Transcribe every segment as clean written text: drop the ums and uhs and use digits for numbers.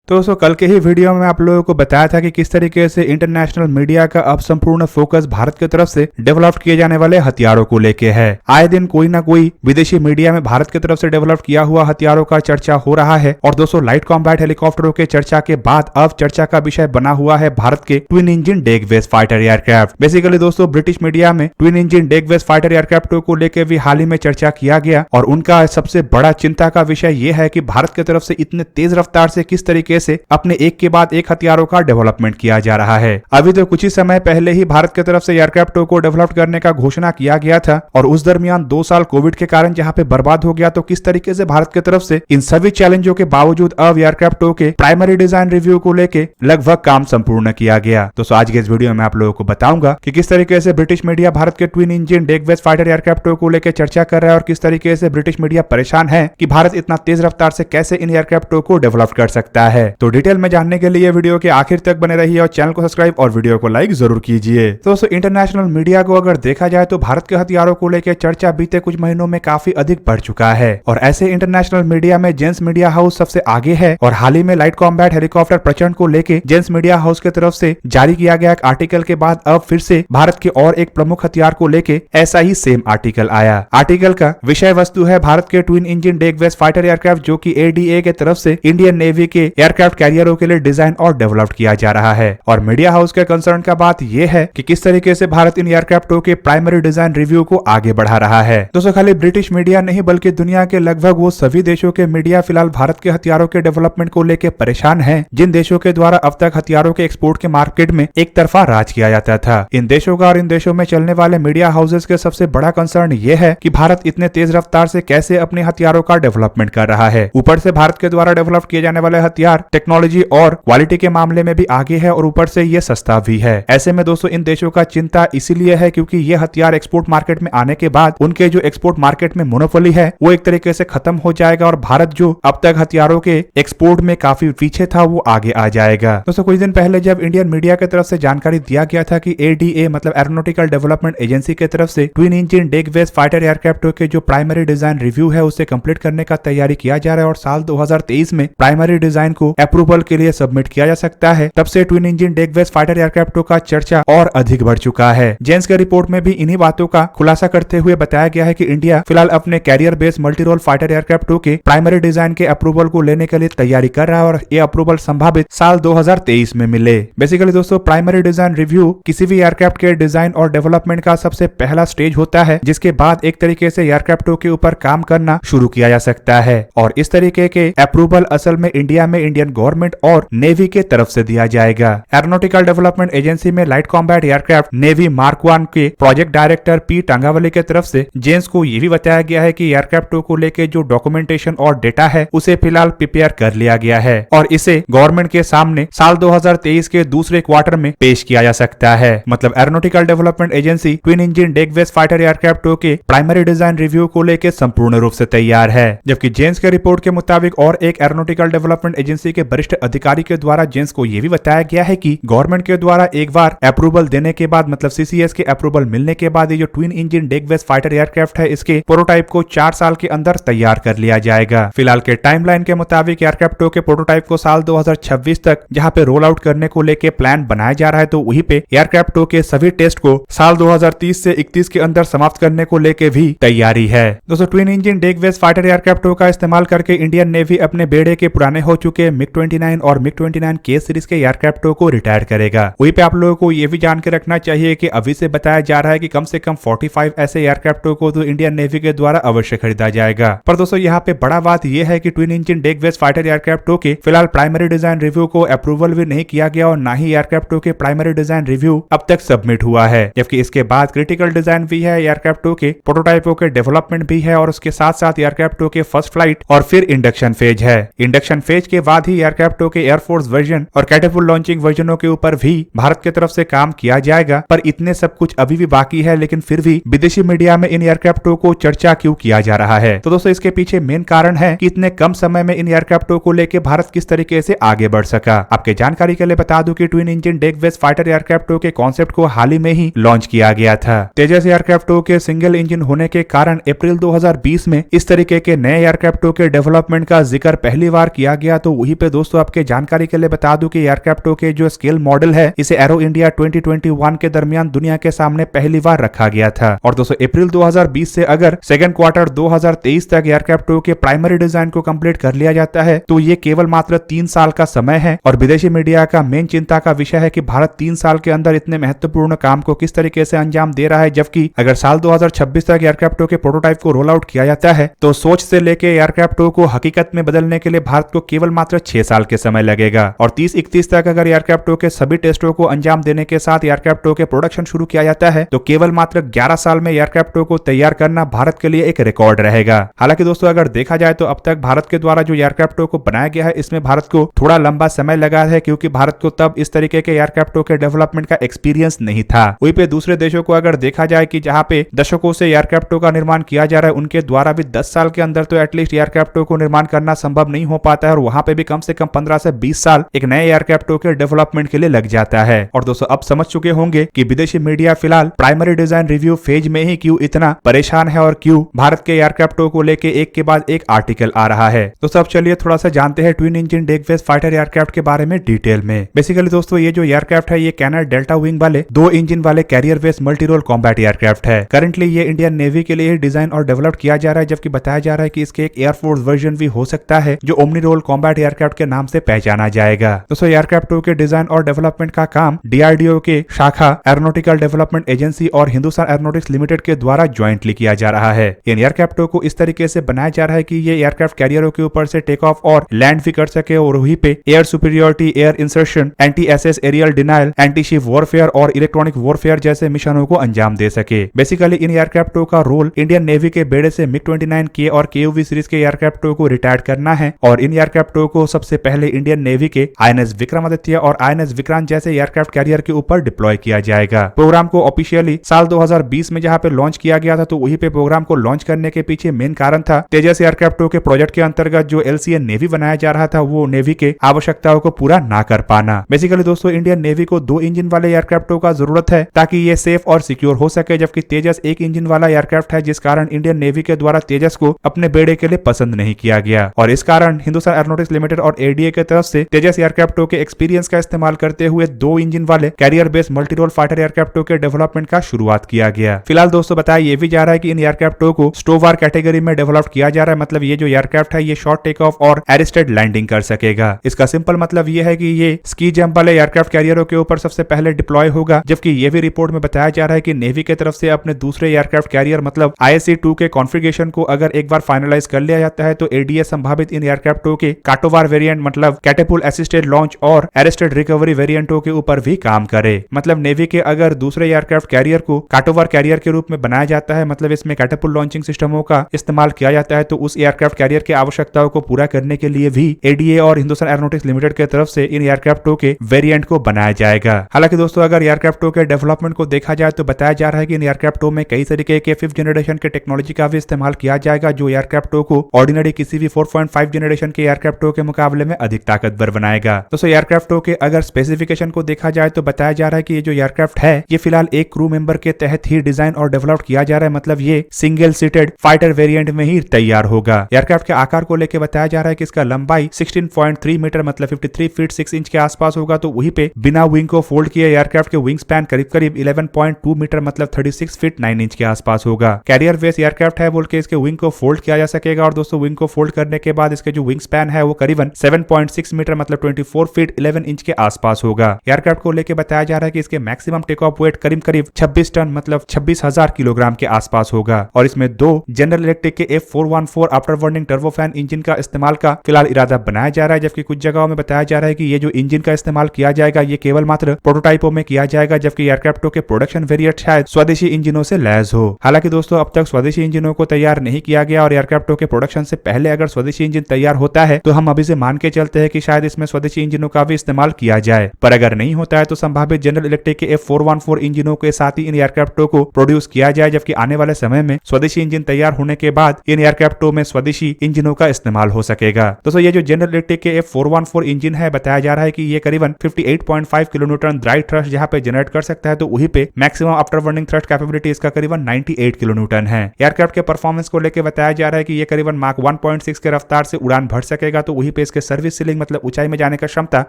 तो दोस्तों कल के ही वीडियो में आप लोगों को बताया था कि किस तरीके से इंटरनेशनल मीडिया का अब संपूर्ण फोकस भारत की तरफ से डेवलप किए जाने वाले हथियारों को लेके है। आए दिन कोई ना कोई विदेशी मीडिया में भारत की तरफ से डेवलप किया हुआ हथियारों का चर्चा हो रहा है। और दोस्तों लाइट कॉम्बैट हेलीकॉप्टरों के चर्चा के बाद अब चर्चा का विषय बना हुआ है भारत के twin engine deck based fighter aircraft. Basically दोस्तों ब्रिटिश मीडिया में twin engine deck based fighter एयरक्राफ्टों को लेकर भी हाल ही में चर्चा किया गया और उनका सबसे बड़ा चिंता का विषय यह है कि भारत की तरफ से इतने तेज रफ्तार से किस तरीके से अपने एक के बाद एक हथियारों का डेवलपमेंट किया जा रहा है। अभी तो कुछ ही समय पहले ही भारत की तरफ से एयरक्राफ्टों को डेवलप करने का घोषणा किया गया था और उस दरमियान 2 साल कोविड के कारण जहां पे बर्बाद हो गया, तो किस तरीके से भारत की तरफ से इन सभी चैलेंजों के बावजूद अब एयरक्राफ्टों के प्राइमरी डिजाइन रिव्यू को लेकर लगभग काम संपूर्ण किया गया। दोस्तों आज के इस वीडियो में आप लोगों को बताऊंगा कि किस तरीके से ब्रिटिश मीडिया भारत के twin engine deck based fighter एयरक्राफ्टों को लेकर चर्चा कर रहा है और किस तरीके से ब्रिटिश मीडिया परेशान है कि भारत इतना तेज रफ्तार से कैसे इन एयरक्राफ्टों को डेवलप कर सकता है। तो डिटेल में जानने के लिए वीडियो के आखिर तक बने रहिए और चैनल को सब्सक्राइब और वीडियो को लाइक जरूर कीजिए। दोस्तों इंटरनेशनल मीडिया को अगर देखा जाए तो भारत के हथियारों को लेकर चर्चा बीते कुछ महीनों में काफी अधिक बढ़ चुका है और ऐसे इंटरनेशनल मीडिया में जेंस मीडिया हाउस सबसे आगे है। और हाल ही में लाइट कॉम्बैट हेलीकॉप्टर प्रचंड को लेकर जेंस मीडिया हाउस की तरफ से जारी किया गया एक आर्टिकल के बाद अब फिर से भारत के और एक प्रमुख हथियार को लेकर ऐसा ही सेम आर्टिकल आया। आर्टिकल का विषय वस्तु है भारत के twin engine deck based fighter aircraft जो कि एडीए के तरफ से इंडियन नेवी के एयरक्राफ्ट कैरियरों के लिए डिजाइन और डेवलप किया जा रहा है। और मीडिया हाउस के कंसर्न का बात यह है कि किस तरीके से भारत इन एयरक्राफ्टों के प्राइमरी डिजाइन रिव्यू को आगे बढ़ा रहा है। दोस्तों खाली ब्रिटिश मीडिया नहीं बल्कि दुनिया के लगभग वो सभी देशों के मीडिया फिलहाल भारत के हथियारों के डेवलपमेंट को लेकर परेशान है जिन देशों के द्वारा अब तक हथियारों के एक्सपोर्ट के मार्केट में एक तरफा राज किया जाता था। इन देशों का और इन देशों में चलने वाले मीडिया हाउसेस के सबसे बड़ा कंसर्न यह है कि भारत इतने तेज रफ्तार से कैसे अपने हथियारों का डेवलपमेंट कर रहा है। ऊपर से भारत के द्वारा डेवलप किए जाने वाले हथियार टेक्नोलॉजी और क्वालिटी के मामले में भी आगे है और ऊपर से ये सस्ता भी है। ऐसे में दोस्तों इन देशों का चिंता इसीलिए है क्योंकि ये हथियार एक्सपोर्ट मार्केट में आने के बाद उनके जो एक्सपोर्ट मार्केट में मोनोपोली है वो एक तरीके से खत्म हो जाएगा और भारत जो अब तक हथियारों के एक्सपोर्ट में काफी पीछे था वो आगे आ जाएगा। दोस्तों कुछ दिन पहले जब इंडियन मीडिया की तरफ से जानकारी दिया गया था कि एडीए मतलब एरोनॉटिकल डेवलपमेंट एजेंसी की तरफ से twin engine deck based fighter एयरक्राफ्टों के जो प्राइमरी डिजाइन रिव्यू है उसे कंप्लीट करने का तैयारी किया जा रहा है और साल 2023 में प्राइमरी डिजाइन को अप्रूवल के लिए सबमिट किया जा सकता है, तब से twin engine deck based fighter एयरक्राफ्टों का चर्चा और अधिक बढ़ चुका है। जेंस के रिपोर्ट में भी इन्हीं बातों का खुलासा करते हुए बताया गया है कि इंडिया फिलहाल अपने carrier based multi role fighter एयरक्राफ्टों के प्राइमरी डिजाइन के अप्रूवल को लेने के लिए तैयारी कर रहा है और ये अप्रूवल संभावित साल 2023 में मिले। बेसिकली दोस्तों प्राइमरी डिजाइन रिव्यू किसी भी एयरक्राफ्ट के डिजाइन और डेवलपमेंट का सबसे पहला स्टेज होता है जिसके बाद एक तरीके से एयरक्राफ्टों के ऊपर काम करना शुरू किया जा सकता है और इस तरीके के अप्रूवल असल में इंडिया में इंडियन गवर्नमेंट और नेवी के तरफ से दिया जाएगा। एरोनॉटिकल डेवलपमेंट एजेंसी में light combat aircraft navy mark 1 के प्रोजेक्ट डायरेक्टर पी टांगावली की तरफ से जेंस को यह भी बताया गया है कि एयरक्राफ्टों को लेकर जो डॉक्यूमेंटेशन और डेटा है उसे फिलहाल प्रिपेयर कर लिया गया है और इसे गवर्नमेंट के सामने साल 2023 के दूसरे क्वार्टर में पेश किया जा सकता है। मतलब aeronautical development agency twin engine deck based fighter एयरक्राफ्टों के प्राइमरी डिजाइन रिव्यू को लेकर संपूर्ण रूप से तैयार है। जबकि जेंस के रिपोर्ट के मुताबिक और एक एरोनॉटिकल डेवलपमेंट एजेंसी के वरिष्ठ अधिकारी के द्वारा जेंस को यह भी बताया गया है कि गवर्नमेंट के द्वारा एक बार अप्रूवल देने के बाद मतलब सीसीएस के अप्रूवल मिलने के बाद ये जो twin engine deck based fighter aircraft है इसके प्रोटोटाइप को 4 साल के अंदर तैयार कर लिया जाएगा। फिलहाल के टाइमलाइन के मुताबिक एयरक्राफ्टों के प्रोटोटाइप को साल 2026 तक जहां पे रोल आउट करने को लेकर प्लान बनाया जा रहा है तो वहीं पे एयरक्राफ्टों के सभी टेस्ट को साल 2030 से 31 के अंदर समाप्त करने को लेकर भी तैयारी है। दोस्तों twin engine deck based fighter एयरक्राफ्टों का इस्तेमाल करके इंडियन नेवी अपने बेड़े के पुराने हो चुके MiG-29 और MiG-29 के सीरीज के एयरक्राफ्टों को रिटायर करेगा। वहीं पे आप लोगों को यह भी जान के रखना चाहिए कि अभी से बताया जा रहा है कि कम से कम 45 ऐसे एयरक्राफ्टों को तो इंडियन नेवी के द्वारा अवश्य खरीदा जाएगा। पर दोस्तों यहाँ पे बड़ा बात यह है कि twin engine deck based fighter एयरक्राफ्टों के फिलहाल प्राइमरी डिजाइन रिव्यू को अप्रूवल भी नहीं किया गया और ना ही एयरक्राफ्टों के प्राइमरी डिजाइन रिव्यू अब तक सबमिट हुआ है। जबकि इसके बाद क्रिटिकल डिजाइन भी है, एयरक्राफ्टों के प्रोटोटाइपों के डेवलपमेंट भी है और उसके साथ साथ एयरक्राफ्टों के फर्स्ट फ्लाइट और फिर इंडक्शन फेज है। इंडक्शन फेज के बाद ही एयरक्राफ्टों के एयरफोर्स वर्जन और कैटेपुल लॉन्चिंग वर्जनों के ऊपर भी भारत की तरफ से काम किया जाएगा। पर इतने सब कुछ अभी भी बाकी है, लेकिन फिर भी विदेशी मीडिया में इन एयरक्राफ्टों को चर्चा क्यों किया जा रहा है? तो दोस्तों इसके पीछे मेन कारण है कि इतने कम समय में इन एयरक्राफ्टों को लेकर भारत किस तरीके से आगे बढ़ सका। आपके जानकारी के लिए बता दूं कि twin engine deck based fighter एयरक्राफ्टों के कॉन्सेप्ट को हाल ही में ही लॉन्च किया गया था। तेजस एयरक्राफ्टों के सिंगल इंजन होने के कारण अप्रैल 2020 में इस तरीके के नए एयरक्राफ्टों के डेवलपमेंट का जिक्र पहली बार किया गया, तो वही वहीं पे दोस्तों आपके जानकारी के लिए बता दूं कि एयरक्राफ्ट के जो स्केल मॉडल है इसे एरो इंडिया 2021 के दरमियान दुनिया के सामने पहली बार रखा गया था। और दोस्तों अप्रैल 2020 से अगर सेकंड क्वार्टर 2023 तक एयरक्राफ्ट के प्राइमरी डिजाइन को कंप्लीट कर लिया जाता है तो ये केवल मात्र 3 साल का समय है। और विदेशी मीडिया का मेन चिंता का विषय है कि भारत 3 साल के अंदर इतने महत्वपूर्ण काम को किस तरीके से अंजाम दे रहा है, जबकि अगर साल 2026 तक एयरक्राफ्ट के प्रोटोटाइप को रोल आउट किया जाता है तो सोच से लेके एयरक्राफ्ट को हकीकत में बदलने के लिए भारत को केवल मात्र 6 साल के समय लगेगा। और 30-31 तक अगर एयरक्राफ्ट के सभी टेस्टों को अंजाम देने के साथ एयरक्राफ्ट के प्रोडक्शन शुरू किया जाता है तो केवल मात्र 11 साल में एयरक्राफ्ट को तैयार करना भारत के लिए एक रिकॉर्ड रहेगा। हालांकि दोस्तों अगर देखा जाए तो अब तक भारत के द्वारा जो एयरक्राफ्ट को बनाया गया है इसमें भारत को थोड़ा लंबा समय लगा है, क्योंकि भारत को तब इस तरीके के एयरक्राफ्ट के डेवलपमेंट का एक्सपीरियंस नहीं था। वहीं पे दूसरे देशों को अगर देखा जाए कि जहां पे दशकों से एयरक्राफ्ट का निर्माण किया जा रहा है उनके द्वारा भी 10 साल के अंदर तो एटलीस्ट एयरक्राफ्ट को निर्माण करना संभव नहीं हो पाता है, और वहां पे भी कम से कम 15 से 20 साल एक नए एयरक्राफ्ट के डेवलपमेंट के लिए लग जाता है। और दोस्तों अब समझ चुके होंगे कि विदेशी मीडिया फिलहाल प्राइमरी डिजाइन रिव्यू फेज में ही क्यों इतना परेशान है और क्यों भारत के एयरक्राफ्ट को लेके एक के बाद एक आर्टिकल आ रहा है। तो सब चलिए थोड़ा सा जानते हैं twin engine deck based fighter aircraft के बारे में डिटेल में। बेसिकली दोस्तों ये जो एयरक्राफ्ट है ये कैनन डेल्टा विंग वाले 2 इंजन वाले carrier based multi role combat aircraft है। करंटली ये इंडियन नेवी के लिए डिजाइन और डेवलप किया जा रहा है, जबकि बताया जा रहा है कि इसके एक एयरफोर्स वर्जन भी हो सकता है जो ओमनी रोल कॉम्बैट एयरक्राफ्ट के नाम से पहचाना जाएगा। दोस्तों एयरक्राफ्ट के डिजाइन और डेवलपमेंट का काम डीआरडीओ के शाखा एरोनॉटिकल डेवलपमेंट एजेंसी और हिंदुस्तान एरोनॉटिक्स लिमिटेड के द्वारा ज्वाइंटली किया जा रहा है। इन एयरक्राफ्ट को इस तरीके से बनाया जा रहा है कि ये एयरक्राफ्ट कैरियरों के ऊपर से टेक ऑफ और लैंड भी कर सके, और वहीं पे air superiority, air insertion, anti access aerial denial, anti ship warfare और इलेक्ट्रॉनिक वॉरफेयर जैसे मिशनों को अंजाम दे सके। बेसिकली इन एयरक्राफ्ट का रोल इंडियन नेवी के बेड़े से MiG-29K और KUV सीरीज के एयरक्राफ्ट को रिटायर करना है, और इन एयरक्राफ्ट को सबसे पहले इंडियन नेवी के INS विक्रमादित्य और INS विक्रांत जैसे एयरक्राफ्ट कैरियर के ऊपर डिप्लॉय किया जाएगा। प्रोग्राम को ऑफिशियली साल 2020 में जहां पे लॉन्च किया गया था, तो वहीं पे प्रोग्राम को लॉन्च करने के पीछे मेन कारण था तेजस एयरक्राफ्ट के प्रोजेक्ट के अंतर्गत जो LCA नेवी बनाया जा रहा था वो नेवी के आवश्यकताओं को पूरा ना कर पाना। बेसिकली दोस्तों इंडियन नेवी को 2 इंजन वाले एयरक्राफ्ट का जरूरत है ताकि ये सेफ और सिक्योर हो सके, जबकि तेजस 1 इंजन वाला एयरक्राफ्ट है, जिस कारण इंडियन नेवी के द्वारा तेजस को अपने बेड़े के लिए पसंद नहीं किया गया। और इस कारण हिंदुस्तान एरोनॉटिक्स लिमिटेड और ADA की तरफ से तेजस एयरक्राफ्ट के एक्सपीरियंस का इस्तेमाल करते हुए 2 इंजन वाले carrier based multi role fighter aircraft के डेवलपमेंट का शुरुआत किया गया। फिलहाल दोस्तों बताया ये भी जा रहा है कि इन एयरक्राफ्ट को स्टोवार कैटेगरी में डेवलप किया जा रहा है, मतलब ये जो एयरक्राफ्ट है ये शॉर्ट टेक ऑफ और एरिस्टेड लैंडिंग कर सकेगा। इसका सिंपल मतलब ये है कि ये स्की जंप वाले एयरक्राफ्ट कैरियरों के ऊपर सबसे पहले डिप्लॉय होगा, जबकि ये भी रिपोर्ट में बताया जा रहा है कि नेवी की तरफ से अपने दूसरे एयरक्राफ्ट कैरियर मतलब ISC-2 के कॉन्फ़िगरेशन को अगर एक बार फाइनलाइज कर लिया जाता है तो ADA संभावित इन एयरक्राफ्ट के काटोवार वेरिएंट मतलब कैटेपुल असिस्टेड लॉन्च और एरिस्टेड रिकवरी वेरिएंटों के ऊपर भी काम करे। मतलब नेवी के अगर दूसरे एयरक्राफ्ट कैरियर को काटोवार कैरियर के रूप में बनाया जाता है, मतलब इसमें कैटेपुल लॉन्चिंग सिस्टमों का इस्तेमाल किया जाता है, तो उस एयरक्राफ्ट कैरियर की आवश्यकताओं को पूरा करने के लिए भी ADA और हिंदुस्तान एरोनॉटिक्स लिमिटेड की तरफ से इन एयरक्राफ्ट के वेरिएंट को बनाया जाएगा। हालांकि दोस्तों अगर एयरक्राफ्ट के डेवलपमेंट को देखा जाए तो बताया जा रहा है कि इन एयरक्राफ्ट में कई तरीके के 5th जनरेशन के टेक्नोलॉजी का भी इस्तेमाल किया जाएगा, जो एयरक्राफ्ट को ऑर्डिनरी किसी भी 4.5 जनरेशन के एयरक्राफ्ट के मुकाबले में अधिक ताकतवर बनाएगा। दोस्तों एयरक्राफ्ट के अगर स्पेसिफिकेशन को देखा जाए तो बताया जा रहा है कि ये जो एयरक्राफ्ट है ये फिलहाल एक क्रू मेंबर के तहत ही डिजाइन और डेवलप किया जा रहा है, मतलब ये सिंगल सीटेड फाइटर वेरिएंट में ही तैयार होगा। एयरक्राफ्ट के आकार को लेकर बताया जा रहा है कि इसका लंबाई 16.3 मीटर मतलब 53 फीट 6 इंच के आसपास होगा, तो वहीं पे बिना विंग को फोल्ड किए एयरक्राफ्ट के विंग स्पैन करीब 11.2 मीटर मतलब 36 फीट 9 इंच के आसपास होगा। कैरियर बेस एयरक्राफ्ट है बोल के इसके विंग को फोल्ड किया जा सकेगा, और दोस्तों विंग को फोल्ड करने के बाद इसके जो विंग स्पैन है वो करीबन 7.6 मीटर मतलब 24 फीट 11 इंच के आसपास होगा। एयरक्राफ्ट को लेकर बताया जा रहा है कि इसके मैक्सिमम टेक ऑफ वेट करीब 26 टन मतलब 26,000 किलोग्राम के आसपास होगा, और इसमें 2 जनरल इलेक्ट्रिक के F414 after burning turbofan engine का इस्तेमाल का फिलहाल इरादा बनाया जा रहा है, जबकि कुछ जगहों में बताया जा रहा है कि ये जो इंजन का इस्तेमाल किया जाएगा ये केवल मात्र प्रोटोटाइपों में किया जाएगा, जबकि एयरक्राफ्टों के प्रोडक्शन वेरिएंट शायद स्वदेशी इंजनों से लैस हो। हालांकि दोस्तों अब तक स्वदेशी इंजनों को तैयार नहीं किया गया, और एयरक्राफ्टों के प्रोडक्शन से पहले अगर स्वदेशी इंजन तैयार होता है तो हम अभी से मान के चलते हैं कि शायद इसमें स्वदेशी इंजनों का भी इस्तेमाल किया जाए, पर अगर नहीं होता है तो संभावित जनरल इलेक्ट्रिक के F414 इंजनों के साथ ही इन एयरक्राफ्टों को प्रोड्यूस किया जाए, जबकि आने वाले समय में स्वदेशी इंजन तैयार होने के बाद इन एयरक्राफ्टों में स्वदेशी इंजनों का इस्तेमाल हो सकेगा। दोस्तों ये जो जनरल इलेक्ट्रिक के F414 इंजन है बताया जा रहा है कि ये करीबन 58.5 किलोन्यूटन ड्राई थ्रस्ट जहां पे जनरेट कर सकता है, तो वहीं पे maximum after burning thrust capability इसका करीबन 98 किलोन्यूटन है। एयरक्राफ्ट के परफॉर्मेंस को लेकर बताया जा रहा है कि ये करीबन माक 1.6 के रफ्तार से उड़ान भर सकेगा, तो वहीं पे इसके सर्विस सीलिंग मतलब ऊंचाई में जाने का क्षमता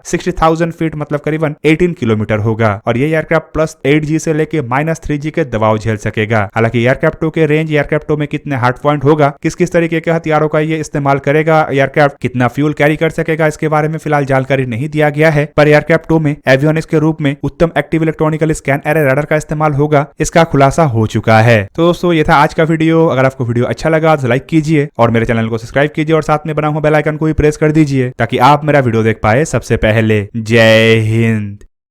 60,000 फीट मतलब करीबन 18 किलोमीटर होगा और ये एयरक्राफ्ट +8G से लेके -3G के दबाव झेल सकेगा। हालांकि एयरक्राफ्ट 2 के रेंज एयरक्राफ्ट 2 में कितने हार्ड पॉइंट होगा, किस किस तरीके के हथियारों का ये इस्तेमाल करेगा, एयरक्राफ्ट कितना फ्यूल कैरी कर सकेगा, इसके बारे में फिलहाल जानकारी नहीं दिया गया है। पर एयरक्राफ्ट 2 में एवियोनिक्स के रूप में उत्तम active electronical scan array radar का इस्तेमाल होगा, इसका खुलासा हो चुका है। तो दोस्तों ये था आज का वीडियो। अगर आपको वीडियो अच्छा लगा तो लाइक कीजिए और मेरे चैनल को सब्सक्राइब कीजिए और साथ में बना हुआ बेल आइकन को भी प्रेस कर दीजिए ताकि आप मेरा वीडियो देख पाए सबसे पहले। जय हिंद।